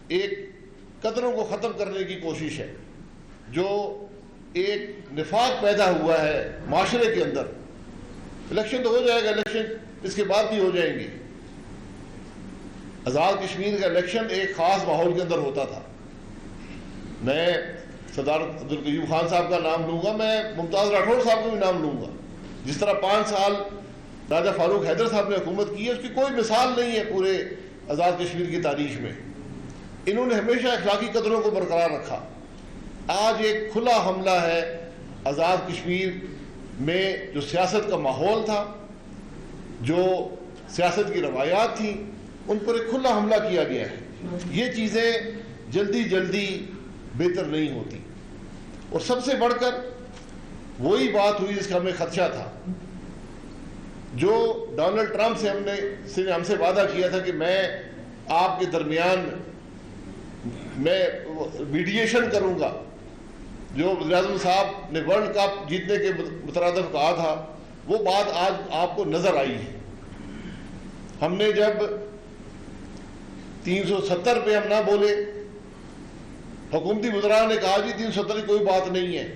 ایک قدروں کو ختم کرنے کی کوشش ہے، جو ایک نفاق پیدا ہوا ہے معاشرے کے اندر. الیکشن تو ہو جائے گا، الیکشن اس کے بعد بھی ہو جائیں گے. آزاد کشمیر کا الیکشن ایک خاص ماحول کے اندر ہوتا تھا. میں سردار عبدالقیوم خان صاحب کا نام لوں گا، میں ممتاز راٹھوڑ صاحب کا بھی نام لوں گا. جس طرح 5 سال راجہ فاروق حیدر صاحب نے حکومت کی ہے، اس کی کوئی مثال نہیں ہے پورے آزاد کشمیر کی تاریخ میں. انہوں نے ہمیشہ اخلاقی قدروں کو برقرار رکھا. آج ایک کھلا حملہ ہے آزاد کشمیر میں. جو سیاست کا ماحول تھا، جو سیاست کی روایات تھیں، ان پر ایک کھلا حملہ کیا گیا ہے. یہ چیزیں جلدی جلدی بہتر نہیں ہوتی. اور سب سے بڑھ کر وہی بات ہوئی جس کا ہمیں خدشہ تھا. جو ڈونلڈ ٹرمپ سے ہم سے وعدہ کیا تھا کہ میں آپ کے درمیان میں میڈیشن کروں گا. جو وزیر اعظم صاحب نے ورلڈ کپ جیتنے کے مترادف کہا تھا، وہ بات آج آپ کو نظر آئی ہے. ہم نے جب 370 پہ ہم نہ بولے، حکومتی وزراء نے کہا جی 370 کی کوئی بات نہیں ہے،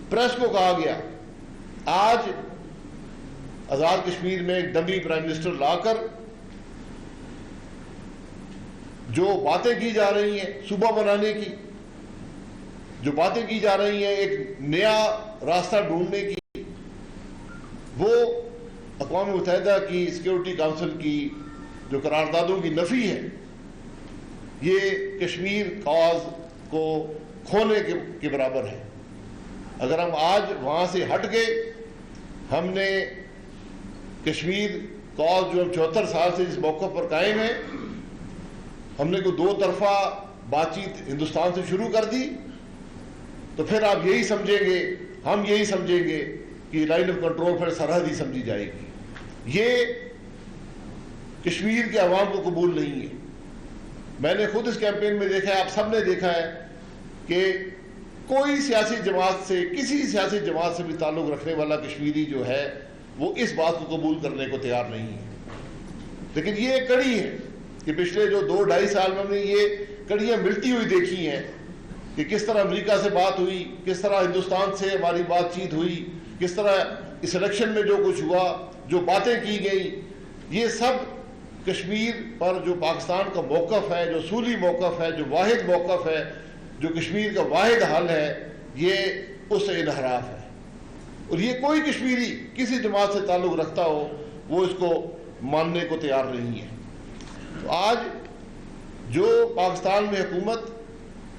پریس کو کہا گیا. آج آزاد کشمیر میں ایک ڈمی پرائم منسٹر لا کر جو باتیں کی جا رہی ہیں صوبہ بنانے کی، جو باتیں کی جا رہی ہیں ایک نیا راستہ ڈھونڈنے کی، وہ اقوام متحدہ کی سیکیورٹی کونسل کی جو قراردادوں کی نفی ہے، یہ کشمیر کاز کو کھونے کے برابر ہے. اگر ہم آج وہاں سے ہٹ گئے، ہم نے کشمیر کاز جو ہم 74 سال سے جس موقع پر قائم ہے، ہم نے کوئی 2 طرفہ بات چیت ہندوستان سے شروع کر دی، تو پھر آپ یہی سمجھیں گے، ہم یہی سمجھیں گے کہ لائن آف کنٹرول پھر سرحد ہی سمجھی جائے گی. یہ کشمیر کے عوام کو قبول نہیں ہے. میں نے خود اس کیمپین میں دیکھا ہے، آپ سب نے دیکھا ہے کہ کوئی سیاسی جماعت سے، کسی سیاسی جماعت سے بھی تعلق رکھنے والا کشمیری جو ہے وہ اس بات کو قبول کرنے کو تیار نہیں ہے. لیکن یہ ایک کڑی ہے کہ پچھلے جو 2-2.5 سال میں ہم نے یہ کڑیاں ملتی ہوئی دیکھی ہیں کہ کس طرح امریکہ سے بات ہوئی، کس طرح ہندوستان سے ہماری بات چیت ہوئی، کس طرح اس الیکشن میں جو کچھ ہوا، جو باتیں کی گئیں، یہ سب کشمیر پر جو پاکستان کا موقف ہے، جو اصولی موقف ہے، جو واحد موقف ہے، جو کشمیر کا واحد حل ہے، یہ اس سے انحراف ہے. اور یہ کوئی کشمیری کسی جماعت سے تعلق رکھتا ہو وہ اس کو ماننے کو تیار نہیں ہے. تو آج جو پاکستان میں حکومت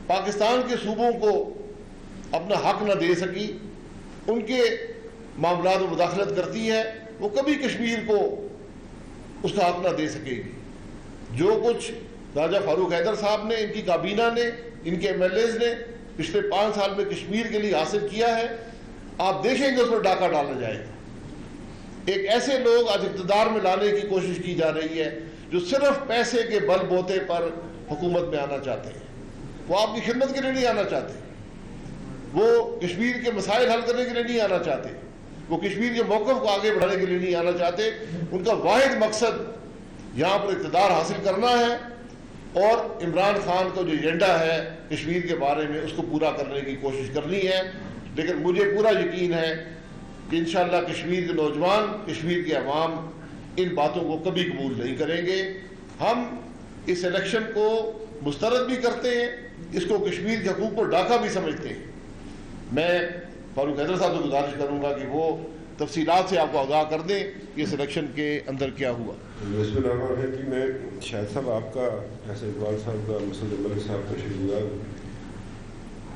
پاکستان کے صوبوں کو اپنا حق نہ دے سکی، ان کے معاملات میں مداخلت کرتی ہے، وہ کبھی کشمیر کو اس کا حق نہ دے سکے گی. جو کچھ راجہ فاروق حیدر صاحب نے، ان کی کابینہ نے، ان کے MLAs نے پچھلے 5 سال میں کشمیر کے لیے حاصل کیا ہے، آپ دیکھیں گے اس پر ڈاکہ ڈالا جائے گا. ایک ایسے لوگ آج اقتدار میں لانے کی کوشش کی جا رہی ہے جو صرف پیسے کے بل بوتے پر حکومت میں آنا چاہتے ہیں. وہ آپ کی خدمت کے لیے نہیں آنا چاہتے، وہ کشمیر کے مسائل حل کرنے کے لیے نہیں آنا چاہتے، وہ کشمیر کے موقف کو آگے بڑھانے کے لیے نہیں آنا چاہتے. ان کا واحد مقصد یہاں پر اقتدار حاصل کرنا ہے اور عمران خان کا جو ایجنڈا ہے کشمیر کے بارے میں اس کو پورا کرنے کی کوشش کرنی ہے. لیکن مجھے پورا یقین ہے کہ انشاءاللہ کشمیر کے نوجوان، کشمیر کے عوام ان باتوں کو کبھی قبول نہیں کریں گے. ہم اس الیکشن کو مسترد بھی کرتے ہیں، اس کو کشمیر کے حقوق کو ڈاکہ بھی سمجھتے ہیں. میں فاروق حیدر صاحب سے گزارش کروں گا کہ وہ تفصیلات سے آپ کو آگاہ کر دیں کہ اس الیکشن کے اندر کیا ہوا. بسم اللہ الرحمن الرحیم. کہ میں شاہد صاحب آپ کا، ایسے اقبال صاحب کا، مسعود ملک صاحب کا شکر گزار ہوں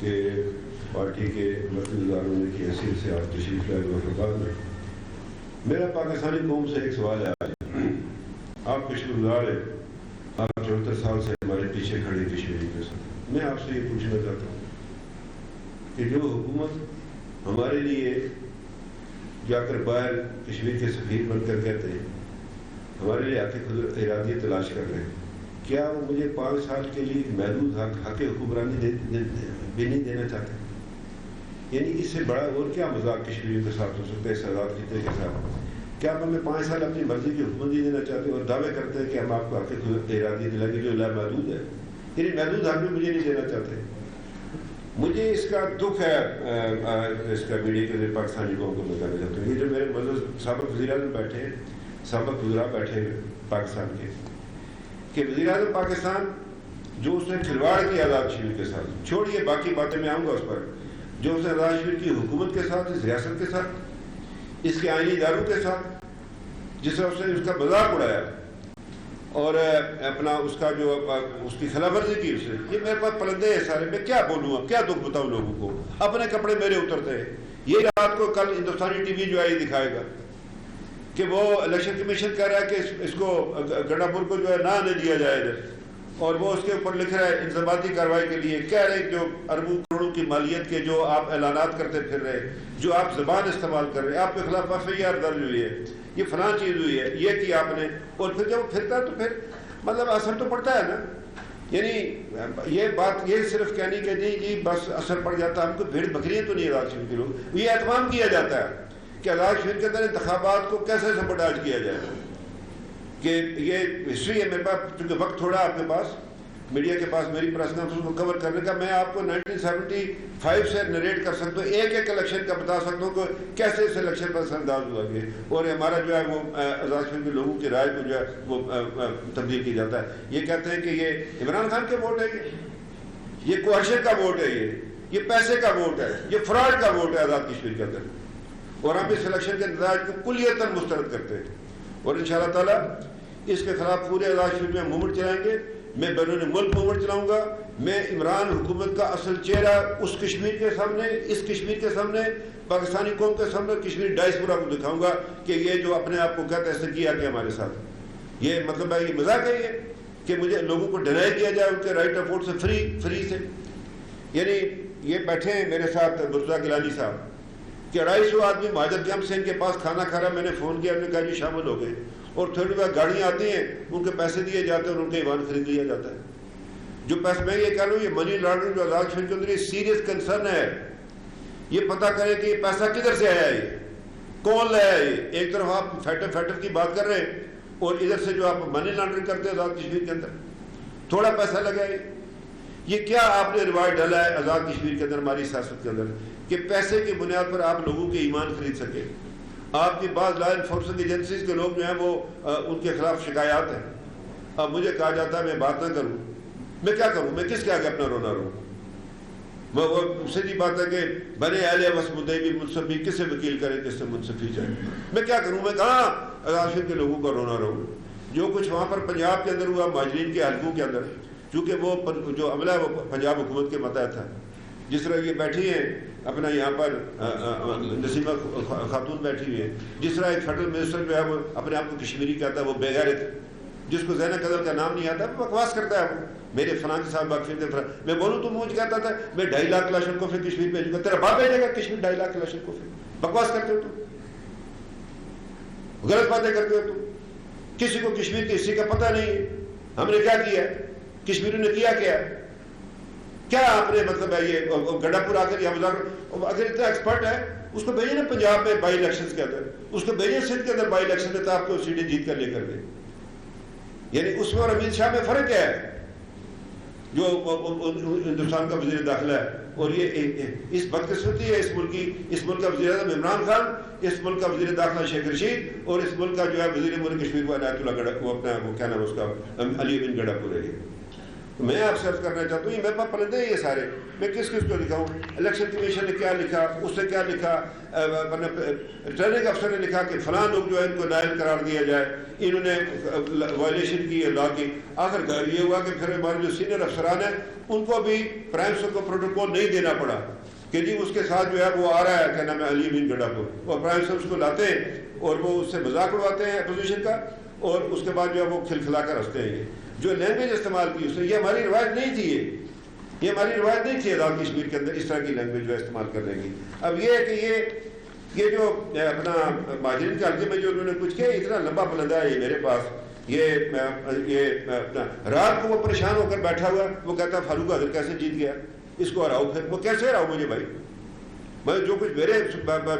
کہ پارٹی کے مرکزی وزراء کی حیثیت سے آپ تشریف لائے وفاقات میں. میرا پاکستانی قوم سے ایک سوال ہے. آج آپ شکر گزار ہیں، آپ 74 سال سے ہمارے پیچھے کھڑے کشمیری کے ساتھ. میں آپ سے یہ پوچھنا چاہتا ہوں کہ جو حکومت ہمارے لیے جا کر باہر کشمیر کے سفیر بن کر کہتے ہیں ہمارے لیے حق ارادی تلاش کر رہے ہیں، کیا وہ مجھے 5 سال کے لیے محدود حق حکمرانی بھی نہیں دینا چاہتے؟ یعنی اس سے بڑا اور کیا مذاق کشمیریوں کے ساتھ ہو سکتا ہے، اس آزاد خطے کے ساتھ؟ کہ آپ ہمیں 5 سال اپنی مرضی کی حکومت ہی دینا چاہتے ہیں اور دعوے کرتے ہیں کہ ہم آپ کو حق ارادی دلائیں گے جو لامحدود ہے. یعنی محدود حق بھی مجھے نہیں دینا چاہتے. مجھے اس کا دکھ ہے اس کا میڈیا کے ذریعے پاکستانی قوم کو میں کہنا چاہتا ہوں. یہ جو میرے مطلب سابق وزیر اعظم بیٹھے ہیں, سابق وزراء بیٹھے ہیں پاکستان کے, کہ وزیر اعظم پاکستان جو اس نے کھلواڑ کیا آزاد کشمیر کے ساتھ, چھوڑیے باقی باتیں میں آؤں گا اس پر, جو اس نے آزاد کشمیر کی حکومت کے ساتھ, اس ریاست کے ساتھ, اس کے آئینی اداروں کے ساتھ, جس طرح اس نے اس کا مذاق اڑایا اور اپنا اس کا جو اس کی خلاف ورزی کی اس نے, یہ میرے پاس پلندے ہیں سارے, میں کیا بولوں اب, کیا دکھ بتاؤں لوگوں کو, اپنے کپڑے میرے اترتے ہیں. یہ رات کو کل ہندوستانی ٹی وی جو ہے دکھائے گا کہ وہ الیکشن کمیشن کہہ رہا ہے کہ اس کو گنڈا پور کو جو ہے نہ آنے دیا جائے ادھر, اور وہ اس کے اوپر لکھ رہا ہے انضباطی کارروائی کے لیے. کہہ رہے جو اربوں کروڑوں کی مالیت کے جو آپ اعلانات کرتے پھر رہے, جو آپ زبان استعمال کر رہے ہیں, آپ کے خلاف FIR درج ہوئی ہے, یہ فلاں چیز ہوئی ہے, یہ کیا آپ نے, اور پھر جب پھرتا ہے تو پھر مطلب اثر تو پڑتا ہے نا. یعنی یہ بات یہ صرف کہنی کہ جی بس اثر پڑ جاتا ہے, ہم کو بھیڑ بکریاں تو نہیں آزاد کشمیر کے لوگ. یہ اہتمام کیا جاتا ہے کہ آزاد کشمیر کے اندر انتخابات کو کیسے سبوٹاج کیا جائے, کہ یہ ہسٹری ہے میرے پاس, چونکہ وقت تھوڑا آپ کے پاس, میڈیا کے پاس میری پریس کانفرنس کو کور کرنے کا, میں آپ کو 1975 سے نریٹ کر سکتا ہوں, ایک ایک الیکشن کا بتا سکتا ہوں کہ کیسے اس الیکشن پر اثر انداز ہوا گیا, اور ہمارا جو ہے وہ آزاد کشمیر کے لوگوں کی رائے کو جو ہے وہ تبدیل کیا جاتا ہے. یہ کہتے ہیں کہ یہ عمران خان کے ووٹ ہے, یہ کوشش کا ووٹ ہے, یہ پیسے کا ووٹ ہے, یہ فراڈ کا ووٹ ہے آزاد کشمیر کے اندر, اور ہم اس الیکشن کے نتائج کو کلیتاً مسترد کرتے ہیں. اور انشاءاللہ تعالیٰ اس کے خلاف پورے آزاد کشمیر میں موومنٹ چلائیں گے. میں بیرون ملک موومنٹ چلاؤں گا. میں عمران حکومت کا اصل چہرہ اس کشمیر کے سامنے, اس کشمیر کے سامنے, پاکستانی قوم کے سامنے, کشمیر ڈائسپورا کو دکھاؤں گا کہ یہ جو اپنے آپ کو کہتے ہیں ایسے کیا کہ ہمارے ساتھ, یہ مطلب ہے, یہ مذاق ہے یہ کہ مجھے لوگوں کو ڈینائی کیا جائے ان کے رائٹ آف ووٹ سے فری سے. یعنی یہ بیٹھے ہیں میرے ساتھ مرتضیٰ گیلانی صاحب کہ 250 آدمی مہاجر کیمپ سے ان کے پاس کھانا کھا رہا ہے. میں نے فون کیا, انہوں نے کہا جی شامل ہو گئے, اور تھوڑی بار گاڑیاں آتی ہیں, ان کے پیسے دیے جاتے ہیں اور ان کے ایوان خرید لیا جاتا ہے. جو پیسے میں یہ کہہ رہا ہوں, یہ منی لانڈرنگ جو آزاد کشمیر کے اندر یہ سیریس کنسرن ہے. یہ پتہ کریں کہ یہ پیسہ کدھر سے آیا ہے, کون لایا ہے. ایک طرف آپ فیٹر کی بات کر رہے ہیں اور ادھر سے جو آپ منی لانڈرنگ کرتے ہیں آزاد کشمیر کے اندر, تھوڑا پیسہ لگا ہے. یہ کیا آپ نے رواج ڈالا ہے آزاد کشمیر کے اندر, ہماری سیاست کے اندر, کہ پیسے کی بنیاد پر آپ لوگوں کے ایمان خرید سکے. آپ کی بعض لا انفورسمنٹ ایجنسیز کے لوگ جو ہیں وہ ان کے خلاف شکایات ہیں. اب مجھے کہا جاتا ہے میں بات نہ کروں, میں کیا کروں, میں کس کے آگے اپنا رونا رہوں. وہ سیدھی بات ہے کہ بنے اہل وس مدعی بھی منصفی کسے وکیل کرے کس سے منصفی جائے. میں کیا کروں, میں کہاں آزاد کشمیر کے لوگوں کا رونا رہوں. جو کچھ وہاں پر پنجاب کے اندر ہوا, مہاجرین کے حلقوں کے اندر, چونکہ وہ جو عملہ ہے وہ پنجاب حکومت کے ماتحت تھا. جس طرح یہ بیٹھی ہیں اپنا یہاں پر نسیمہ خاتون بیٹھی ہوئی ہے, جس طرح ایک فیڈرل منسٹر جو ہے وہ اپنے آپ کو کشمیری کہتا ہے, وہ بے غیرت, جس کو زینب قدر کا نام نہیں آتا, بکواس کرتا ہے. وہ میرے فلاں کے ساتھ واقفیت ہے, میں بولوں تو مجھے کہتا تھا میں 2.5 لاکھ لاشن کو پھر کشمیر بھیجوں گا, تیرا باپ بھیجے گا کشمیر 2.5 لاکھ لاشن کو پھر. بکواس کرتے ہو تم, غلط باتیں کرتے ہو تم. کسی کو کشمیر کے حصے کا پتہ نہیں ہے. ہم نے کیا کیا, کشمیریوں نے کیا کیا آپ نے مطلب ہے یہ گنڈا پور آ کر یہ اگر اتنا ایکسپرٹ ہے اس کو بھیجیں نا پنجاب میں بائی الیکشن کے اندر, اس کو بھیجیں سندھ کے اندر بائی الیکشن میں, تو آپ کو سیٹیں جیت کر لے کر دیں. یعنی اس میں اور امت شاہ میں فرق کیا ہے, جو ہندوستان کا وزیر داخلہ ہے, اور یہ اس بدقسمتی ہے اس ملک کا وزیر اعظم عمران خان, اس ملک کا وزیر داخلہ شیخ رشید, اور اس ملک کا جو ہے وزیر امور کشمیر کو عنایت اللہ گڑھ, وہ اپنا وہ کیا نام اس کا علی بن گڑھا پور ہے. میں آپ سے عرض کرنا چاہتا ہوں, یہ میرے پاس پلندے ہیں یہ سارے, میں کس کو لکھاؤں. الیکشن کمیشن نے کیا لکھا, اس نے کیا لکھا, ریٹرننگ افسر نے لکھا کہ فلاں لوگ جو ہے ان کو نائل قرار دیا جائے, انہوں نے وائلیشن کی ہے لا کی. آخر کار یہ ہوا کہ پھر ہمارے جو سینئر افسران ہیں ان کو بھی پرائم منسٹر کو پروٹوکول نہیں دینا پڑا کہ جی اس کے ساتھ جو ہے وہ آ رہا ہے کیا نام ہے علی بن گڑھا پور, اور پرائم منسٹر اس کو لاتے ہیں اور وہ اس سے مذاق اڑواتے ہیں اپوزیشن کا, اور اس کے بعد جو ہے وہ کھلکھلا کر ہنستے ہیں. جو لینگویج استعمال کی اس نے, یہ ہماری روایت نہیں تھی, یہ ہماری روایت نہیں تھی آزاد کشمیر کے اندر اس طرح کی لینگویج جو استعمال کرنے کی. اب یہ ہے کہ یہ جو اپنا مہاجرین کے حلقے میں جو انہوں نے کچھ کیا, اتنا لمبا پلندہ ہے یہ میرے پاس. یہ رات کو وہ پریشان ہو کر بیٹھا ہوا, وہ کہتا فاروق حضر کیسے جیت گیا, اس کو ہراؤ. پھر وہ کیسے ہراؤ مجھے بھائی, میں جو کچھ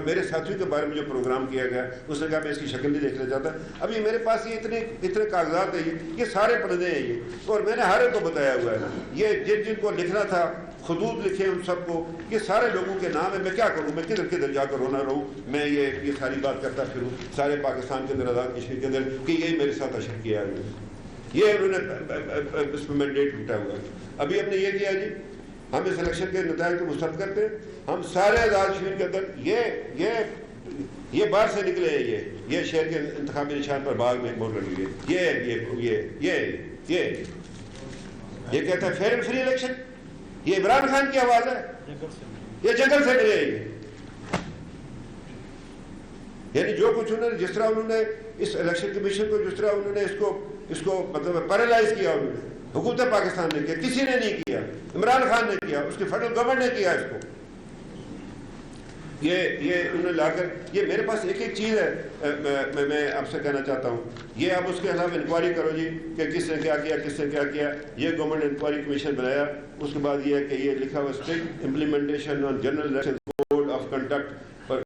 میرے ساتھیوں کے بارے میں جو پروگرام کیا گیا اس نے کہا میں اس کی شکل نہیں دیکھنا چاہتا. اب یہ میرے پاس یہ اتنے کاغذات ہیں, یہ سارے پڑھنے ہیں یہ, اور میں نے ہر ایک کو بتایا ہوا ہے. یہ جن کو لکھنا تھا خطوط لکھے ان سب کو, یہ سارے لوگوں کے نام ہے. میں کیا کروں, میں کدھر کدھر جا کر رونا رہوں, میں یہ ساری بات کرتا پھروں سارے پاکستان کے اندر, آزاد کشمیر کے اندر, کہ یہی میرے ساتھ اشر کیا ہے. یہ انہوں نے اس میں مینڈیٹ لٹا ہوا ہے. ابھی ہم نے یہ کیا جی, ہم اس الیکشن کے نتائج کو مسترد کرتے ہیں. ہم سارے آزاد کشمیر کے اندر یہ باہر سے نکلے ہیں, یہ شہر کے انتخابی نشان پر باغ میں ووٹ لگی ہے. یہ کہتا ہے فیئر اینڈ فری الیکشن. یہ عمران خان کی آواز ہے, یہ جنگل سے ملے گی. یعنی جو کچھ انہوں نے, جس طرح انہوں نے اس الیکشن کمیشن کو, جس طرح انہوں نے اس کو مطلب پیرالائز کیا, انہوں نے حکومت پاکستان نے کیا, کسی نے نہیں کیا. عمران خان نے کیا, اس کی فیڈرل گورنمنٹ نے کیا اس کو. یہ انہوں نے لا کر, یہ میرے پاس ایک چیز ہے, میں آپ سے کہنا چاہتا ہوں, یہ آپ اس کے خلاف انکوائری کرو جی کہ کس نے کیا کیا, کس نے کیا کیا. یہ گورنمنٹ انکوائری کمیشن بنایا, اس کے بعد یہ ہے کہ یہ لکھا ہوا strict implementation on general election code of conduct پر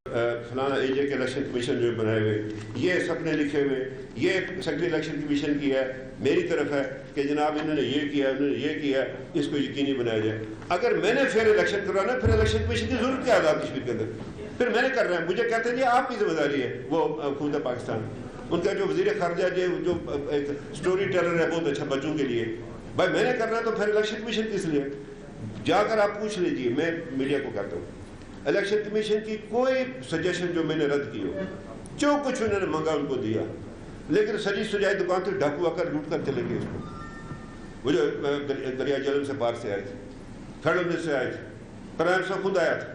فلانا اے جے کے الیکشن کمیشن جو بنائے ہوئے, یہ سب نے لکھے ہوئے. یہ سیکرٹری الیکشن کمیشن کی ہے, میری طرف ہے کہ جناب انہوں نے یہ کیا, انہوں نے یہ کیا, اس کو یقینی بنایا جائے. اگر میں نے فیئر الیکشن کروانا, پھر الیکشن کمیشن کی ضرورت کیا آزاد کشمیر کے اندر, پھر میں نے کر رہا ہے. مجھے کہتے ہیں یہ آپ کی ذمہ داری ہے. وہ حکومت پاکستان, ان کا جو وزیر خارجہ جو ایک اسٹوری ٹیلر ہے بہت اچھا بچوں کے لیے, بھائی میں نے کرنا ہے تو پھر الیکشن کمیشن کس لیے؟ جا کر آپ پوچھ لیجیے. میں میڈیا کو کہتا ہوں الیکشن کمیشن کی کوئی سجیشن جو میں نے رد کی ہو, جو کچھ انہوں نے مانگا ان کو دیا, لیکن سجی سجائی دکان سے ڈاکو آ کر لوٹ کر چلے گئے اس کو. وہ جو دریا جلم سے پار سے آئے تھے, فیڈرل سے آئے تھے, پرائم سے خود آیا تھا.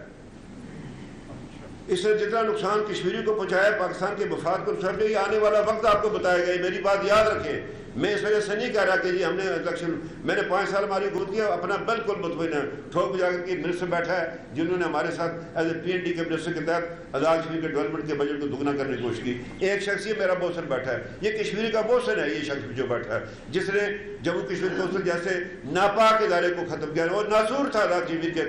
اس نے جتنا نقصان کشمیری کو پہنچایا, پاکستان کے مفاد کو نقصان دیا, یہ آنے والا وقت آپ کو بتایا گیا. میری بات یاد رکھیں, میں اس وجہ سے نہیں کہہ رہا کہ جی ہم نے الیکشن, میں نے 5 سال ہماری حکومت کیا, اپنا بالکل مطمئن ہے. ٹھوک جا کر کے منسٹر بیٹھا ہے جنہوں نے ہمارے ساتھ ایز اے PND کے منسٹر کے تحت آزاد کشمیر کے ڈیولپمنٹ کے بجٹ کو دگنا کرنے کی کوشش کی. ایک شخص یہ میرا بوسن بیٹھا ہے, یہ کشمیری کا بوسن ہے. یہ شخص جو بیٹھا ہے جس نے جموں کشمیر کونسل جیسے ناپاک ادارے کو ختم کیا, اور ناصور تھا آزاد کشمیر کے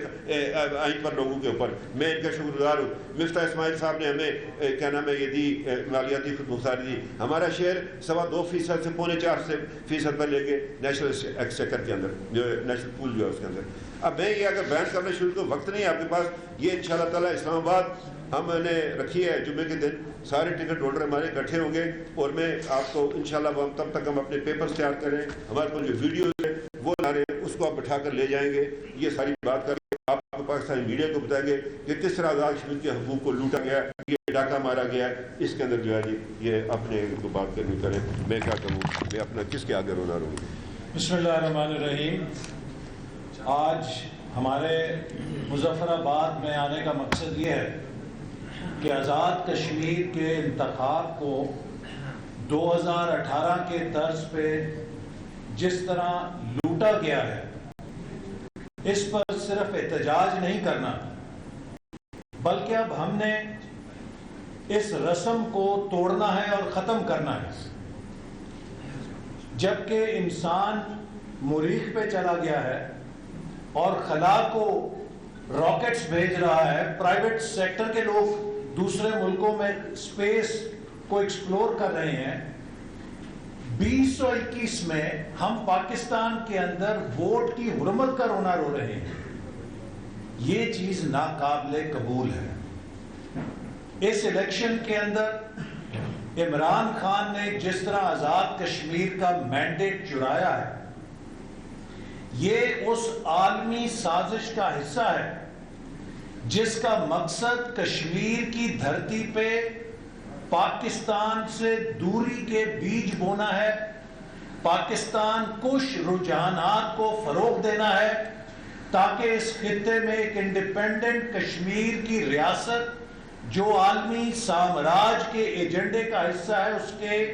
آئین پر لوگوں کے اوپر. میں ان کا شکر گزار ہوں. مفتاح اسماعیل صاحب نے ہمیں کیا نام ہے یہ دی, مالیاتی خود مختاری دی. ہمارا شہر 2.25% سے 3.25% پر لے کے نیشنل ایکسچیکر کے اندر, جو نیشنل پول جو ہے اس کے اندر. اب میں یہ اگر بیان کرنا شروع تو وقت نہیں ہے آپ کے پاس. یہ انشاءاللہ تعالیٰ اسلام آباد ہم نے رکھی ہے جمعے کے دن, سارے ٹکٹ ہولڈر ہمارے اکٹھے ہوں گے, اور میں آپ کو انشاءاللہ وہ تب تک ہم اپنے پیپرز تیار کریں, ہمارے پاس جو ویڈیوز ہیں وہ لا رہے ہیں, اس کو آپ بٹھا کر لے جائیں گے. یہ ساری بات کر کے آپ کو پاکستانی میڈیا کو بتائیں گے کہ کس طرح آزاد کشمیر کے حقوق کو لوٹا گیا, یہ ڈاکہ مارا گیا. اس کے اندر جو ہے یہ اپنے کو بات کرنی کریں. میں کیا کروں, میں اپنا کس کے آگے رونا رہوں. بسم اللہ الرحمن الرحیم. آج ہمارے مظفر آباد میں آنے کا مقصد یہ ہے کہ آزاد کشمیر کے انتخاب کو 2018 کے طرز پہ جس طرح لوٹا گیا ہے, اس پر صرف احتجاج نہیں کرنا, بلکہ اب ہم نے اس رسم کو توڑنا ہے اور ختم کرنا ہے. جبکہ انسان مریخ پہ چلا گیا ہے اور خلا کو راکٹس بھیج رہا ہے, پرائیویٹ سیکٹر کے لوگ دوسرے ملکوں میں اسپیس کو ایکسپلور کر رہے ہیں, 2021 میں ہم پاکستان کے اندر ووٹ کی حرمت کا رونا رو رہے ہیں. یہ چیز ناقابل قبول ہے. اس الیکشن کے اندر عمران خان نے جس طرح آزاد کشمیر کا مینڈیٹ چرایا ہے, یہ اس عالمی سازش کا حصہ ہے جس کا مقصد کشمیر کی دھرتی پہ پاکستان سے دوری کے بیج بونا ہے, پاکستان کش رجحانات کو فروغ دینا ہے, تاکہ اس خطے میں ایک انڈیپینڈنٹ کشمیر کی ریاست جو عالمی سامراج کے ایجنڈے کا حصہ ہے, اس کے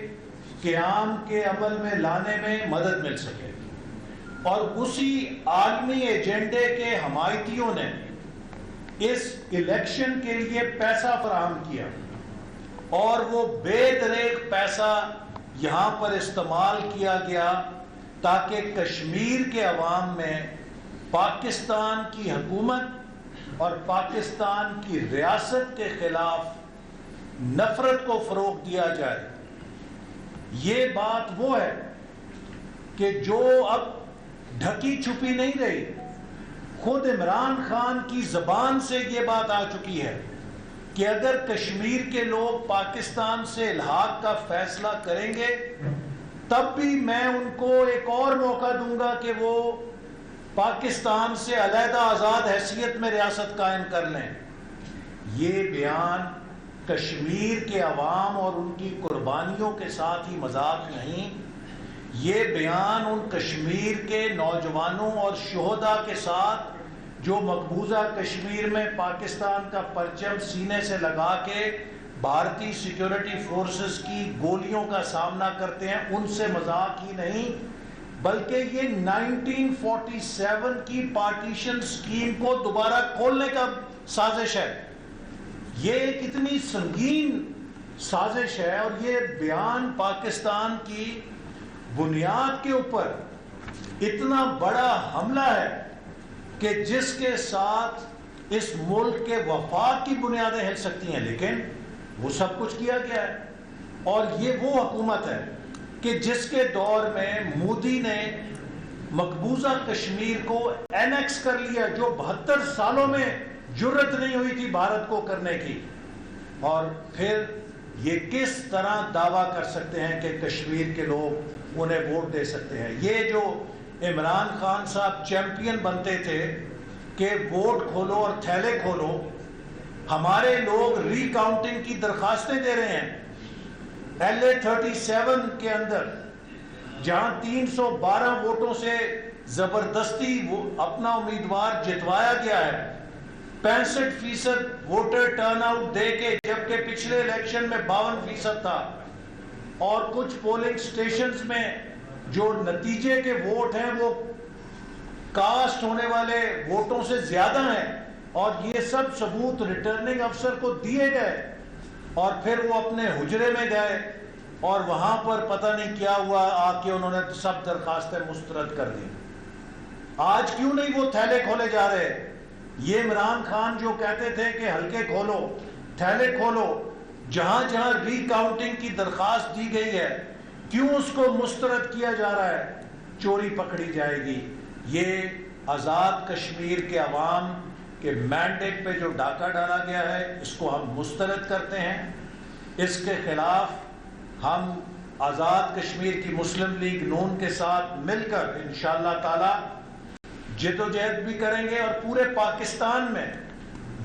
قیام کے عمل میں لانے میں مدد مل سکے. اور اسی عالمی ایجنڈے کے حمایتیوں نے اس الیکشن کے لیے پیسہ فراہم کیا, اور وہ بے دریغ پیسہ یہاں پر استعمال کیا گیا تاکہ کشمیر کے عوام میں پاکستان کی حکومت اور پاکستان کی ریاست کے خلاف نفرت کو فروغ دیا جائے. یہ بات وہ ہے کہ جو اب ڈھکی چھپی نہیں رہی. خود عمران خان کی زبان سے یہ بات آ چکی ہے کہ اگر کشمیر کے لوگ پاکستان سے الحاق کا فیصلہ کریں گے تب بھی میں ان کو ایک اور موقع دوں گا کہ وہ پاکستان سے علیحدہ آزاد حیثیت میں ریاست قائم کر لیں. یہ بیان کشمیر کے عوام اور ان کی قربانیوں کے ساتھ ہی مذاق نہیں، یہ بیان ان کشمیر کے نوجوانوں اور شہداء کے ساتھ جو مقبوضہ کشمیر میں پاکستان کا پرچم سینے سے لگا کے بھارتی سیکیورٹی فورسز کی گولیوں کا سامنا کرتے ہیں، ان سے مذاق ہی نہیں، بلکہ یہ 1947 کی پارٹیشن سکیم کو دوبارہ کھولنے کا سازش ہے. یہ ایک اتنی سنگین سازش ہے اور یہ بیان پاکستان کی بنیاد کے اوپر اتنا بڑا حملہ ہے کہ جس کے ساتھ اس ملک کے وفاق کی بنیادیں ہل سکتی ہیں، لیکن وہ سب کچھ کیا گیا ہے. اور یہ وہ حکومت ہے کہ جس کے دور میں مودی نے مقبوضہ کشمیر کو اینیکس کر لیا، جو 72 سالوں میں جرت نہیں ہوئی تھی بھارت کو کرنے کی. اور پھر یہ کس طرح دعویٰ کر سکتے ہیں کہ کشمیر کے لوگ انہیں ووٹ دے سکتے ہیں؟ یہ جو عمران خان صاحب چیمپئن بنتے تھے کہ ووٹ کھولو اور تھیلے کھولو، ہمارے لوگ ری کاؤنٹنگ کی درخواستیں دے رہے ہیں. LA-37 کے اندر جہاں 312 ووٹوں سے زبردستی اپنا امیدوار جتوایا گیا ہے، 65% ووٹر ٹرن آؤٹ دے کے، جبکہ پچھلے الیکشن میں 52% تھا، اور کچھ پولنگ سٹیشنز میں جو نتیجے کے ووٹ ہیں وہ کاسٹ ہونے والے ووٹوں سے زیادہ ہیں، اور یہ سب ثبوت ریٹرننگ افسر کو دیے گئے، اور پھر وہ اپنے حجرے میں گئے اور وہاں پر پتہ نہیں کیا ہوا، آ کے انہوں نے سب درخواستیں مسترد کر دی. آج کیوں نہیں وہ تھیلے کھولے جا رہے؟ یہ عمران خان جو کہتے تھے کہ ہلکے کھولو، تھیلے کھولو، جہاں جہاں ری کاؤنٹنگ کی درخواست دی گئی ہے کیوں اس کو مسترد کیا جا رہا ہے؟ چوری پکڑی جائے گی. یہ آزاد کشمیر کے عوام کے مینڈیٹ پہ جو ڈاکہ ڈالا گیا ہے اس کو ہم مسترد کرتے ہیں. اس کے خلاف ہم آزاد کشمیر کی مسلم لیگ نون کے ساتھ مل کر انشاءاللہ تعالی جدوجہد بھی کریں گے، اور پورے پاکستان میں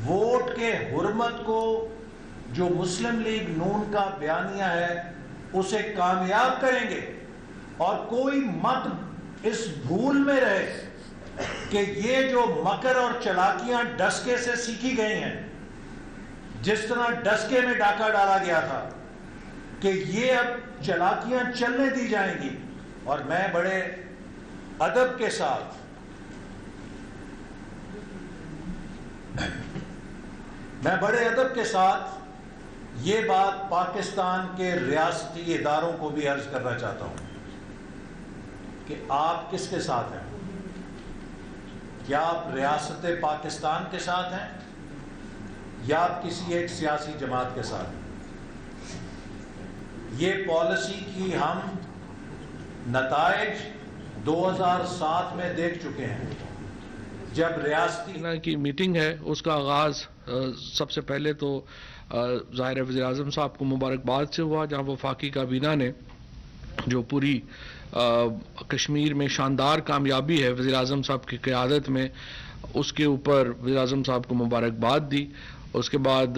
ووٹ کے حرمت کو جو مسلم لیگ نون کا بیانیہ ہے اسے کامیاب کریں گے. اور کوئی مت اس بھول میں رہے کہ یہ جو مکر اور چلاکیاں ڈسکے سے سیکھی گئی ہیں، جس طرح ڈسکے میں ڈاکہ ڈالا گیا تھا، کہ یہ اب چلاکیاں چلنے دی جائیں گی. اور میں بڑے ادب کے ساتھ یہ بات پاکستان کے ریاستی اداروں کو بھی عرض کرنا چاہتا ہوں کہ آپ کس کے ساتھ ہیں؟ کیا آپ ریاست پاکستان کے ساتھ ہیں یا آپ کسی ایک سیاسی جماعت کے ساتھ ہیں؟ یہ پالیسی کی ہم نتائج 2007 میں دیکھ چکے ہیں، جب ریاستی کی میٹنگ ہے اس کا آغاز سب سے پہلے تو ظاہر وزیر اعظم صاحب کو مبارکباد سے ہوا، جہاں وفاقی کابینہ نے جو پوری کشمیر میں شاندار کامیابی ہے وزیر اعظم صاحب کی قیادت میں، اس کے اوپر وزیر اعظم صاحب کو مبارکباد دی. اس کے بعد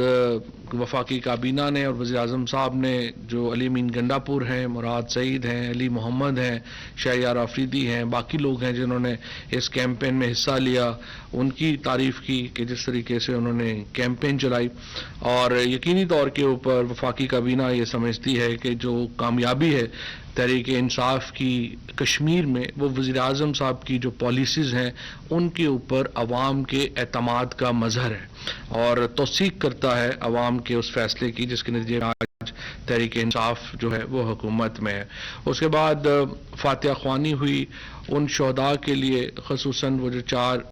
وفاقی کابینہ نے اور وزیر اعظم صاحب نے جو علی امین گنڈاپور ہیں، مراد سعید ہیں، علی محمد ہیں، شہریار آفریدی ہیں، باقی لوگ ہیں جنہوں نے اس کیمپین میں حصہ لیا، ان کی تعریف کی کہ جس طریقے سے انہوں نے کیمپین چلائی. اور یقینی طور کے اوپر وفاقی کابینہ یہ سمجھتی ہے کہ جو کامیابی ہے تحریک انصاف کی کشمیر میں، وہ وزیر اعظم صاحب کی جو پالیسیز ہیں ان کے اوپر عوام کے اعتماد کا مظہر ہے، اور توثیق کرتا ہے عوام کے اس فیصلے کی جس کے نتیجے میں آج تحریک انصاف جو ہے وہ حکومت میں ہے. اس کے بعد فاتحہ خوانی ہوئی ان شہداء کے لیے، خصوصاً وہ جو 4